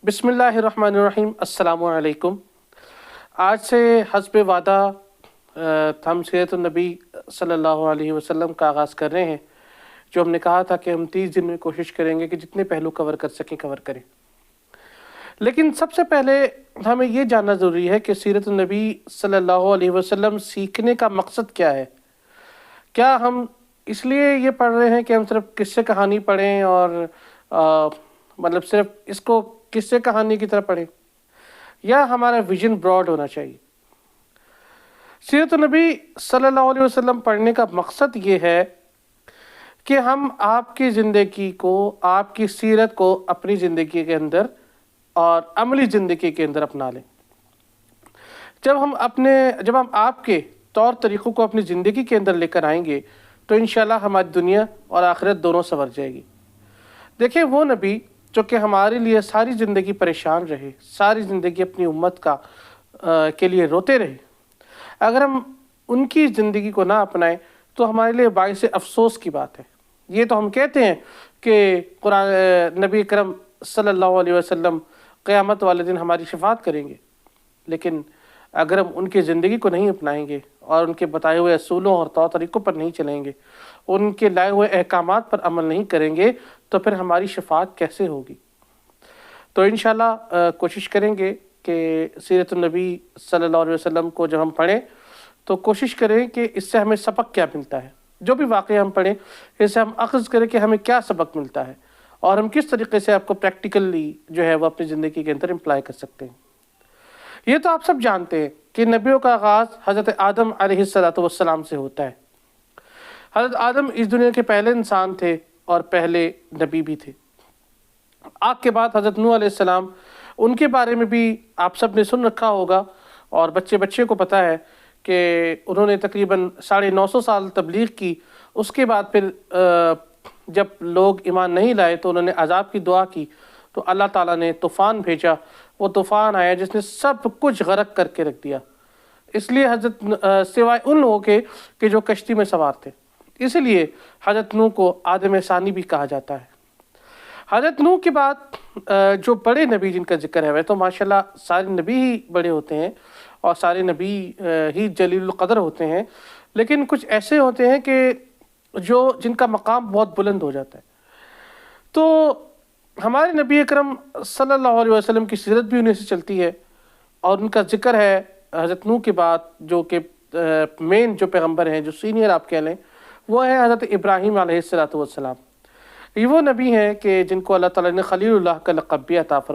बिस्मिल्लाहिर्रहमानिर्रहीम। अस्सलामु अलैकुम। आज से हस्ब वादा हम सीरत नबी सल्लल्लाहु अलैहि वसल्लम का आगाज़ कर रहे हैं। जो हमने कहा था कि हम 30 दिन में कोशिश करेंगे कि जितने पहलू कवर कर सकें कवर करें। लेकिन सबसे पहले हमें ये जानना ज़रूरी है कि सीरत नबी सल्लल्लाहु अलैहि वसल्लम सीखने का मकसद क्या है। क्या हम इसलिए ये पढ़ रहे हैं कि हम सिर्फ किस्से कहानी पढ़ें और मतलब सिर्फ इसको किस्से कहानी की तरह पढ़ें, या हमारा विजन ब्रॉड होना चाहिए। सीरत नबी सल्लल्लाहु अलैहि वसल्लम पढ़ने का मकसद ये है कि हम आपकी ज़िंदगी को, आपकी सीरत को अपनी ज़िंदगी के अंदर और अमली ज़िंदगी के अंदर अपना लें। जब हम आपके तौर तरीक़ों को अपनी ज़िंदगी के अंदर लेकर आएंगे तो इंशाल्लाह हमारी दुनिया और आखिरत दोनों संवर जाएगी। देखिए, वो नबी जो कि हमारे लिए सारी ज़िंदगी परेशान रहे, सारी ज़िंदगी अपनी उम्मत के लिए रोते रहे, अगर हम उनकी ज़िंदगी को ना अपनाएं तो हमारे लिए बाइस अफसोस की बात है। ये तो हम कहते हैं कि कुरान नबी करम सल्लल्लाहु अलैहि वसल्लम क़यामत वाले दिन हमारी शफाअत करेंगे, लेकिन अगर हम उनकी ज़िंदगी को नहीं अपनाएंगे और उनके बताए हुए असूलों और तौर तरीक़ों पर नहीं चलेंगे, उनके लाए हुए अहकामात पर अमल नहीं करेंगे, तो फिर हमारी शफाअत कैसे होगी। तो इंशाल्लाह कोशिश करेंगे कि सीरत नबी सल्लल्लाहु अलैहि वसल्लम को जब हम पढ़ें तो कोशिश करें कि इससे हमें सबक क्या मिलता है। जो भी वाक़या हम पढ़ें इससे हम अख़ज़ करें कि हमें क्या सबक मिलता है और हम किस तरीके से आपको प्रैक्टिकली जो है वो अपनी ज़िंदगी के अंदर इम्प्लाई कर सकते हैं। ये तो आप सब जानते हैं कि नबियों का आगाज़ हज़रत आदम अलैहिस्सलातु वस्सलाम से होता है। हज़रत आदम इस दुनिया के पहले इंसान थे और पहले नबी भी थे। आग के बाद हज़रत नूह अलैहिस्सलाम, उनके बारे में भी आप सब ने सुन रखा होगा और बच्चे बच्चे को पता है कि उन्होंने तकरीबन 950 साल तबलीग की। उसके बाद फिर जब लोग ईमान नहीं लाए तो उन्होंने अज़ाब की दुआ की, तो अल्लाह ताला ने तूफ़ान भेजा। वो तूफ़ान आया जिसने सब कुछ गरक करके रख दिया। इसलिए हज़रत सिवाय उन लोगों के कि जो कश्ती में सवार थे, इसलिए हज़रत नूह को आदम सानी भी कहा जाता है। हज़रत नूह के बाद जो बड़े नबी जिनका जिक्र है, वह तो माशाल्लाह सारे नबी ही बड़े होते हैं और सारे नबी ही जलीलुल क़द्र होते हैं, लेकिन कुछ ऐसे होते हैं कि जिनका मकाम बहुत बुलंद हो जाता है। तो हमारे नबी अकरम सल्लल्लाहु अलैहि वसल्लम की सीरत भी उन्हीं से चलती है और उनका जिक्र है हज़रत नूह के बाद जो कि मेन जो पैगम्बर हैं, जो सीनियर आप कह लें, वो है हज़रत इब्राहीम अलैहिस्सलातु वस्सलाम। ये वो नबी हैं कि जिनको अल्लाह ताला ने खलीलुल्लाह का लक़ब भी अता फरमाया।